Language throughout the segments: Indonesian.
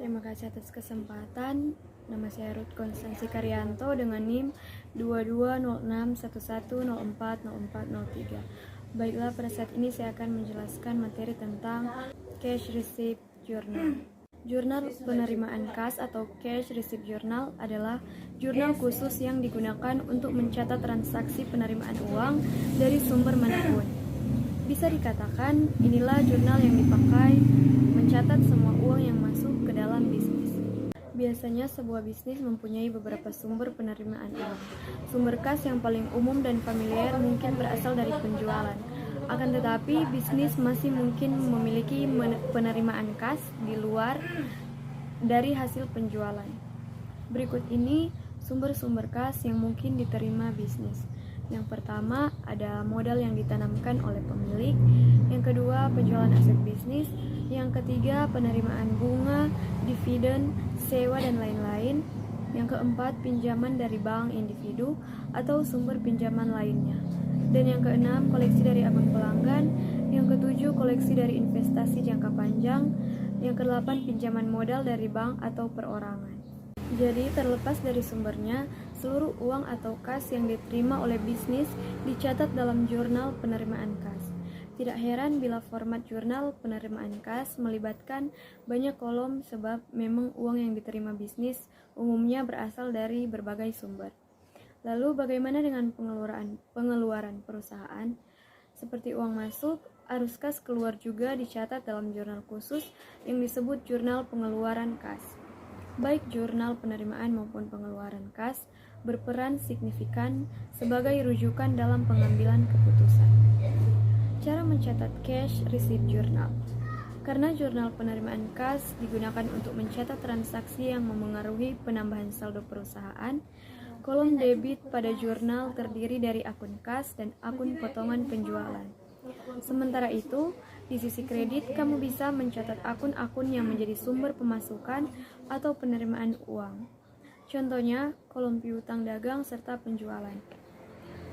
Terima kasih atas kesempatan. Nama saya Ruth Konstansi Karyanto dengan NIM 220611040403. Baiklah, pada saat ini saya akan menjelaskan materi tentang Cash Receipt Journal. Jurnal penerimaan kas atau Cash Receipt Journal adalah jurnal khusus yang digunakan untuk mencatat transaksi penerimaan uang dari sumber manapun. Bisa dikatakan inilah jurnal yang dipakai mencatat semua uang yang masuk ke dalam bisnis. Biasanya sebuah bisnis mempunyai beberapa sumber penerimaan uang. Sumber kas yang paling umum dan familiar mungkin berasal dari penjualan. Akan tetapi, bisnis masih mungkin memiliki penerimaan kas di luar dari hasil penjualan. Berikut ini sumber-sumber kas yang mungkin diterima bisnis. Yang pertama, ada modal yang ditanamkan oleh pemilik. Yang kedua, penjualan aset bisnis. Yang ketiga, penerimaan bunga, dividen, sewa, dan lain-lain. Yang keempat, pinjaman dari bank individu atau sumber pinjaman lainnya. Dan yang keenam, koleksi dari abang pelanggan. Yang ketujuh, koleksi dari investasi jangka panjang. Yang kedelapan, pinjaman modal dari bank atau perorangan. Jadi, terlepas dari sumbernya, seluruh uang atau kas yang diterima oleh bisnis dicatat dalam jurnal penerimaan kas. Tidak heran bila format jurnal penerimaan kas melibatkan banyak kolom sebab memang uang yang diterima bisnis umumnya berasal dari berbagai sumber. Lalu bagaimana dengan pengeluaran perusahaan? Seperti uang masuk, arus kas keluar juga dicatat dalam jurnal khusus yang disebut jurnal pengeluaran kas. Baik jurnal penerimaan maupun pengeluaran kas berperan signifikan sebagai rujukan dalam pengambilan keputusan. Cara mencatat Cash Receipt Journal. Karena jurnal penerimaan kas digunakan untuk mencatat transaksi yang memengaruhi penambahan saldo perusahaan, kolom debit pada jurnal terdiri dari akun kas dan akun potongan penjualan. Sementara itu, di sisi kredit kamu bisa mencatat akun-akun yang menjadi sumber pemasukan atau penerimaan uang. Contohnya, kolom piutang dagang serta penjualan.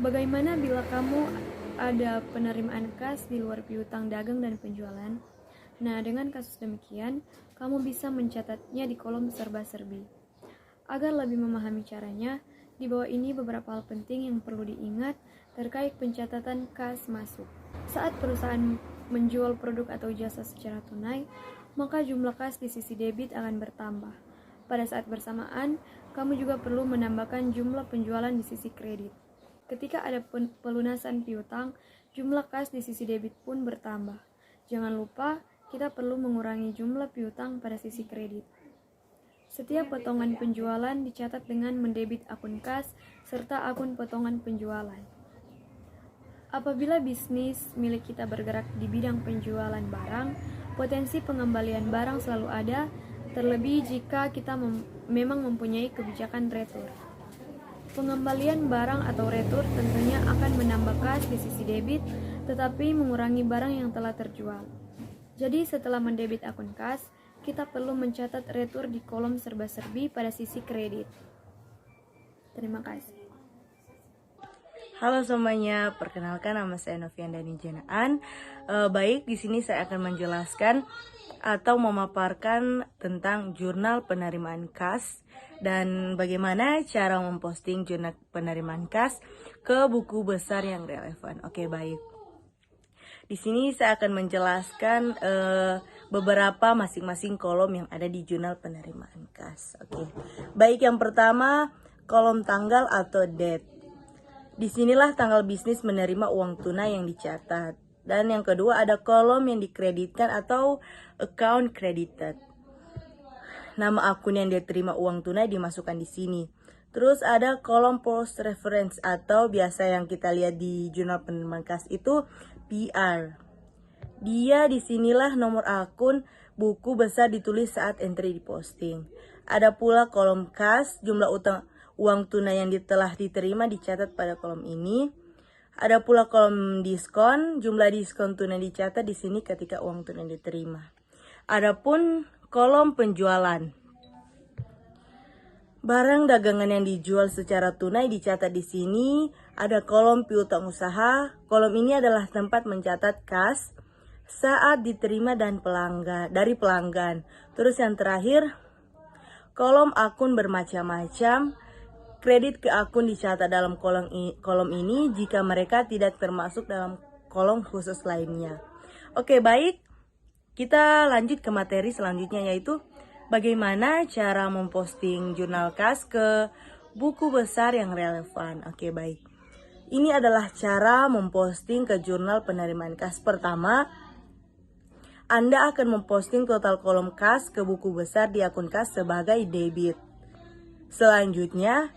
Bagaimana bila kamu ada penerimaan kas di luar piutang dagang dan penjualan? Nah, dengan kasus demikian, kamu bisa mencatatnya di kolom serba-serbi. Agar lebih memahami caranya, di bawah ini beberapa hal penting yang perlu diingat terkait pencatatan kas masuk. Saat perusahaan menjual produk atau jasa secara tunai, maka jumlah kas di sisi debit akan bertambah. Pada saat bersamaan, kamu juga perlu menambahkan jumlah penjualan di sisi kredit. Ketika ada pelunasan piutang, jumlah kas di sisi debit pun bertambah. Jangan lupa, kita perlu mengurangi jumlah piutang pada sisi kredit. Setiap potongan penjualan dicatat dengan mendebit akun kas serta akun potongan penjualan. Apabila bisnis milik kita bergerak di bidang penjualan barang, potensi pengembalian barang selalu ada, terlebih jika kita memang mempunyai kebijakan retur. Pengembalian barang atau retur tentunya akan menambah kas di sisi debit, tetapi mengurangi barang yang telah terjual. Jadi setelah mendebit akun kas, kita perlu mencatat retur di kolom serba-serbi pada sisi kredit. Terima kasih. Halo semuanya, perkenalkan nama saya Novian Dani Janaan. Baik, di sini saya akan menjelaskan atau memaparkan tentang jurnal penerimaan kas dan bagaimana cara memposting jurnal penerimaan kas ke buku besar yang relevan. Oke, baik. Di sini saya akan menjelaskan beberapa masing-masing kolom yang ada di jurnal penerimaan kas. Oke. Baik, yang pertama kolom tanggal atau date. Disinilah tanggal bisnis menerima uang tunai yang dicatat. Dan yang kedua ada kolom yang dikreditkan atau account credited. Nama akun yang diterima uang tunai dimasukkan di sini. Terus ada kolom post reference atau biasa yang kita lihat di jurnal penerimaan kas itu PR. Dia disinilah nomor akun buku besar ditulis saat entry diposting. Ada pula kolom kas, jumlah uang tunai yang telah diterima dicatat pada kolom ini. Ada pula kolom diskon, jumlah diskon tunai dicatat di sini ketika uang tunai diterima. Adapun kolom penjualan. Barang dagangan yang dijual secara tunai dicatat di sini. Ada kolom piutang usaha. Kolom ini adalah tempat mencatat kas saat diterima dari pelanggan. Terus yang terakhir kolom akun bermacam-macam. Kredit ke akun dicatat dalam kolom ini jika mereka tidak termasuk dalam kolom khusus lainnya. Oke, baik. Kita lanjut ke materi selanjutnya, yaitu bagaimana cara memposting jurnal kas ke buku besar yang relevan. Oke, baik. Ini adalah cara memposting ke jurnal penerimaan kas. Pertama, Anda akan memposting total kolom kas ke buku besar di akun kas sebagai debit. Selanjutnya,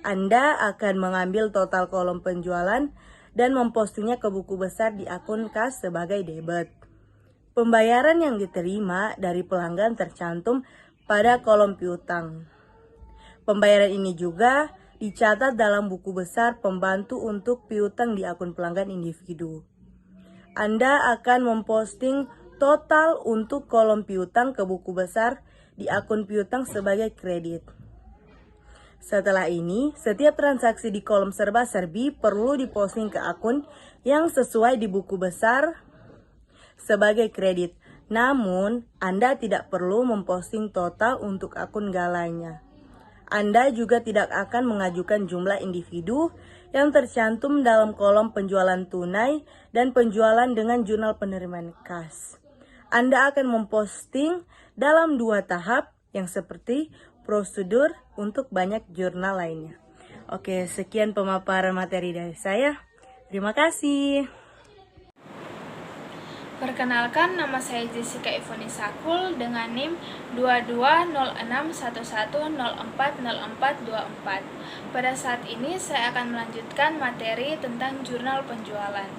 Anda akan mengambil total kolom penjualan dan mempostingnya ke buku besar di akun kas sebagai debit. Pembayaran yang diterima dari pelanggan tercantum pada kolom piutang. Pembayaran ini juga dicatat dalam buku besar pembantu untuk piutang di akun pelanggan individu. Anda akan memposting total untuk kolom piutang ke buku besar di akun piutang sebagai kredit. Setelah ini, setiap transaksi di kolom serba-serbi perlu diposting ke akun yang sesuai di buku besar sebagai kredit. Namun, Anda tidak perlu memposting total untuk akun galanya. Anda juga tidak akan mengajukan jumlah individu yang tercantum dalam kolom penjualan tunai dan penjualan dengan jurnal penerimaan kas. Anda akan memposting dalam 2 tahap yang seperti prosedur untuk banyak jurnal lainnya. Oke, sekian pemaparan materi dari saya. Terima kasih. Perkenalkan, nama saya Jessica Ivoni Sakul dengan NIM 220611040424. Pada saat ini saya akan melanjutkan materi tentang jurnal penjualan.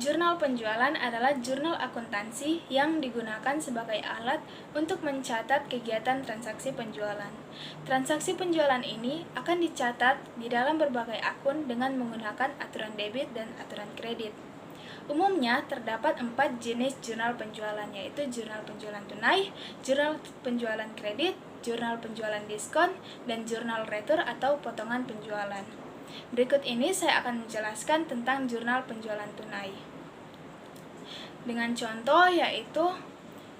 Jurnal penjualan adalah jurnal akuntansi yang digunakan sebagai alat untuk mencatat kegiatan transaksi penjualan. Transaksi penjualan ini akan dicatat di dalam berbagai akun dengan menggunakan aturan debit dan aturan kredit. Umumnya terdapat 4 jenis jurnal penjualan, yaitu jurnal penjualan tunai, jurnal penjualan kredit, jurnal penjualan diskon, dan jurnal retur atau potongan penjualan. Berikut ini saya akan menjelaskan tentang jurnal penjualan tunai. Dengan contoh, yaitu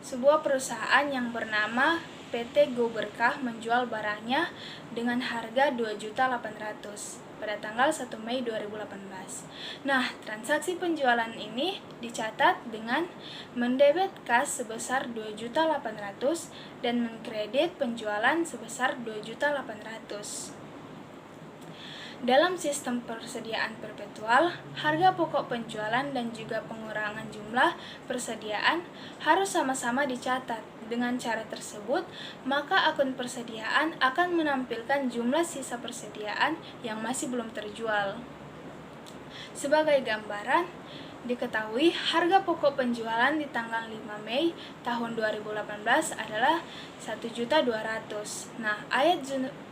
sebuah perusahaan yang bernama PT Go Berkah menjual barangnya dengan harga 2.800.000 pada tanggal 1 Mei 2018. Nah, transaksi penjualan ini dicatat dengan mendebit kas sebesar 2.800.000 dan mengkredit penjualan sebesar 2.800.000. Dalam sistem persediaan perpetual, harga pokok penjualan dan juga pengurangan jumlah persediaan harus sama-sama dicatat. Dengan cara tersebut, maka akun persediaan akan menampilkan jumlah sisa persediaan yang masih belum terjual. Sebagai gambaran, diketahui harga pokok penjualan di tanggal 5 Mei tahun 2018 adalah 1.200.000. Nah, ayat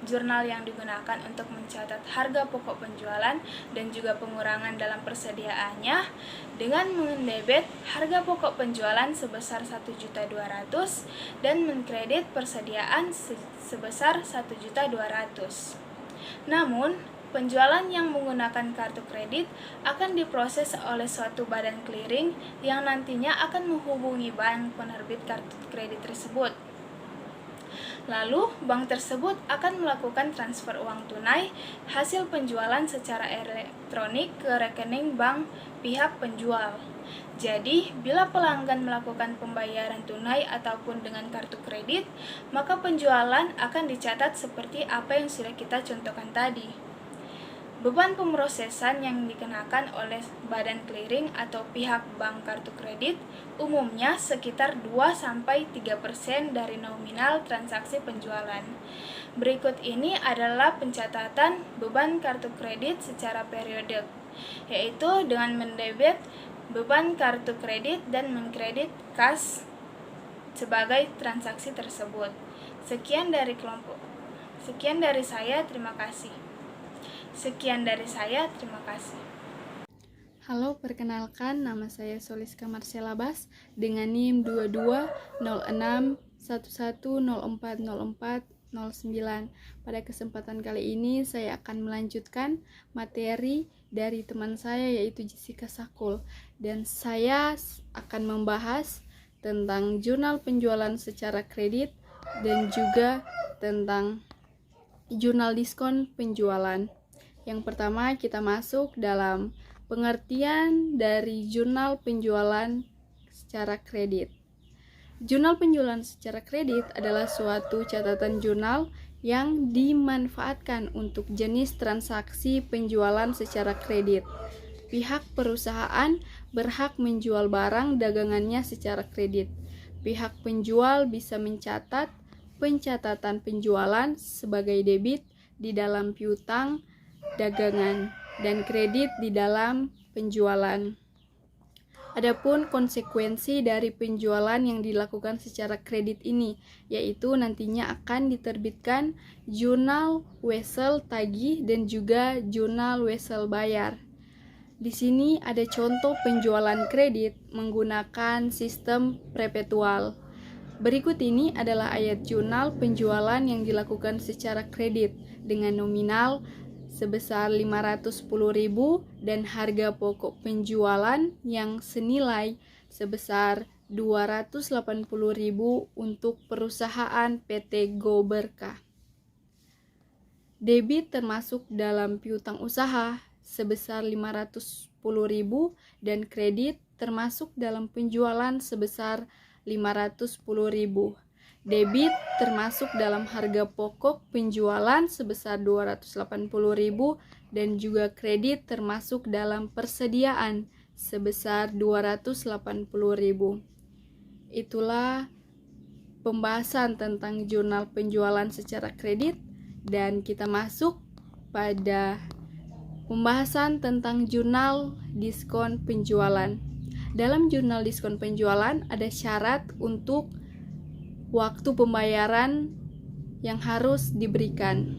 jurnal yang digunakan untuk mencatat harga pokok penjualan dan juga pengurangan dalam persediaannya dengan mendebit harga pokok penjualan sebesar 1.200.000 dan mengkredit persediaan sebesar 1.200.000. Namun, penjualan yang menggunakan kartu kredit akan diproses oleh suatu badan clearing yang nantinya akan menghubungi bank penerbit kartu kredit tersebut. Lalu, bank tersebut akan melakukan transfer uang tunai hasil penjualan secara elektronik ke rekening bank pihak penjual. Jadi, bila pelanggan melakukan pembayaran tunai ataupun dengan kartu kredit, maka penjualan akan dicatat seperti apa yang sudah kita contohkan tadi. Beban pemrosesan yang dikenakan oleh badan clearing atau pihak bank kartu kredit umumnya sekitar 2-3% dari nominal transaksi penjualan. Berikut ini adalah pencatatan beban kartu kredit secara periodik, yaitu dengan mendebit beban kartu kredit dan mengkredit kas sebagai transaksi tersebut. Sekian dari saya, terima kasih. Halo, perkenalkan nama saya Soliska Marcella Bas dengan NIM 220611040409. Pada kesempatan kali ini saya akan melanjutkan materi dari teman saya yaitu Jessica Sakul, dan saya akan membahas tentang jurnal penjualan secara kredit dan juga tentang jurnal diskon penjualan. Yang pertama, kita masuk dalam pengertian dari jurnal penjualan secara kredit. Jurnal penjualan secara kredit adalah suatu catatan jurnal yang dimanfaatkan untuk jenis transaksi penjualan secara kredit. Pihak perusahaan berhak menjual barang dagangannya secara kredit. Pihak penjual bisa mencatat pencatatan penjualan sebagai debit di dalam piutang dagangan dan kredit di dalam penjualan. Adapun konsekuensi dari penjualan yang dilakukan secara kredit ini, yaitu nantinya akan diterbitkan jurnal wesel tagih dan juga jurnal wesel bayar. Di sini ada contoh penjualan kredit menggunakan sistem perpetual. Berikut ini adalah ayat jurnal penjualan yang dilakukan secara kredit dengan nominal sebesar 510.000 dan harga pokok penjualan yang senilai sebesar 280.000 untuk perusahaan PT Go Berkah. Debit termasuk dalam piutang usaha sebesar 510.000 dan kredit termasuk dalam penjualan sebesar 510.000. Debit termasuk dalam harga pokok penjualan sebesar 280.000 dan juga kredit termasuk dalam persediaan sebesar 280.000. Itulah pembahasan tentang jurnal penjualan secara kredit, dan kita masuk pada pembahasan tentang jurnal diskon penjualan. Dalam jurnal diskon penjualan ada syarat untuk waktu pembayaran yang harus diberikan.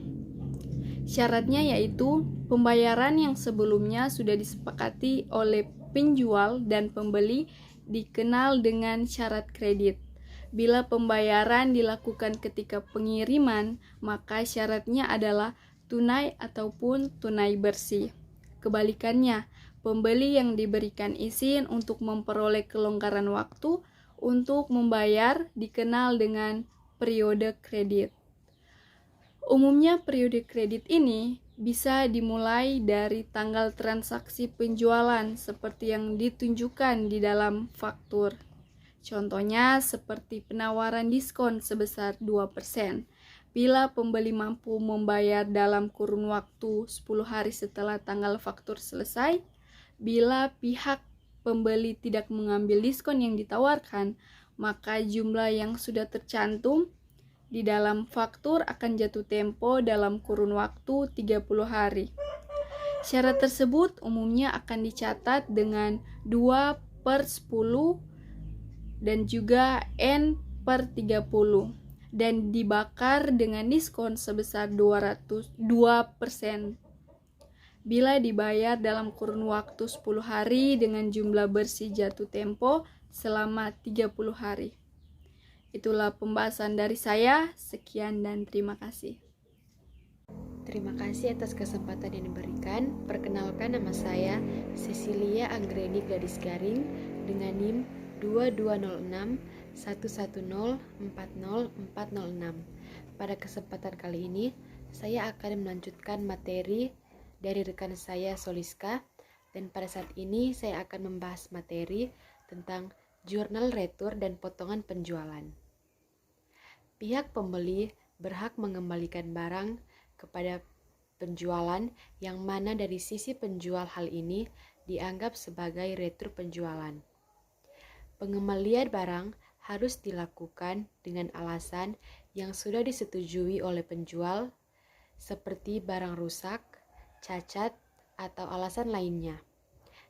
Syaratnya yaitu pembayaran yang sebelumnya sudah disepakati oleh penjual dan pembeli dikenal dengan syarat kredit. Bila pembayaran dilakukan ketika pengiriman, maka syaratnya adalah tunai ataupun tunai bersih. Kebalikannya, pembeli yang diberikan izin untuk memperoleh kelonggaran waktu untuk membayar dikenal dengan periode kredit. Umumnya periode kredit ini bisa dimulai dari tanggal transaksi penjualan seperti yang ditunjukkan di dalam faktur. Contohnya seperti penawaran diskon sebesar 2%. Bila pembeli mampu membayar dalam kurun waktu 10 hari setelah tanggal faktur selesai, bila pihak pembeli tidak mengambil diskon yang ditawarkan, maka jumlah yang sudah tercantum di dalam faktur akan jatuh tempo dalam kurun waktu 30 hari. Syarat tersebut umumnya akan dicatat dengan 2/10 dan juga N/30 dan dibakar dengan diskon sebesar 2%. Bila dibayar dalam kurun waktu 10 hari dengan jumlah bersih jatuh tempo selama 30 hari. Itulah pembahasan dari saya. Sekian dan terima kasih. Terima kasih atas kesempatan yang diberikan. Perkenalkan, nama saya Cecilia Anggreni Gadis Garing dengan NIM 220611040406. Pada kesempatan kali ini, saya akan melanjutkan materi dari rekan saya Soliska, dan pada saat ini saya akan membahas materi tentang jurnal retur dan potongan penjualan. Pihak pembeli berhak mengembalikan barang kepada penjualan yang mana dari sisi penjual hal ini dianggap sebagai retur penjualan. Pengembalian barang harus dilakukan dengan alasan yang sudah disetujui oleh penjual, seperti barang rusak, cacat, atau alasan lainnya.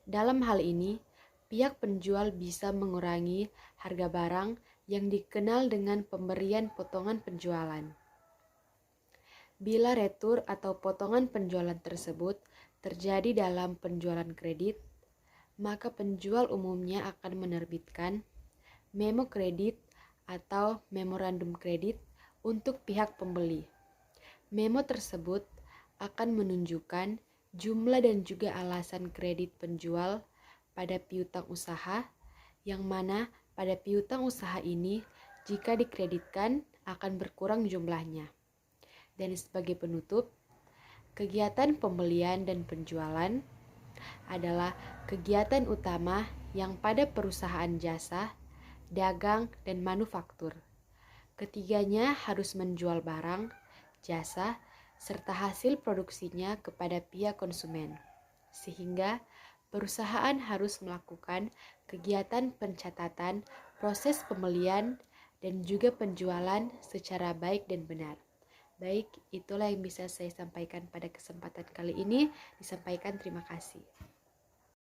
Dalam hal ini, pihak penjual bisa mengurangi harga barang yang dikenal dengan pemberian potongan penjualan. Bila retur atau potongan penjualan tersebut terjadi dalam penjualan kredit, maka penjual umumnya akan menerbitkan memo kredit atau memorandum kredit untuk pihak pembeli. Memo tersebut akan menunjukkan jumlah dan juga alasan kredit penjual pada piutang usaha, yang mana pada piutang usaha ini jika dikreditkan akan berkurang jumlahnya. Dan sebagai penutup, kegiatan pembelian dan penjualan adalah kegiatan utama yang pada perusahaan jasa, dagang, dan manufaktur. Ketiganya harus menjual barang, jasa, serta hasil produksinya kepada pihak konsumen. Sehingga perusahaan harus melakukan kegiatan pencatatan, proses pembelian, dan juga penjualan secara baik dan benar. Baik, itulah yang bisa saya sampaikan pada kesempatan kali ini. Disampaikan, terima kasih.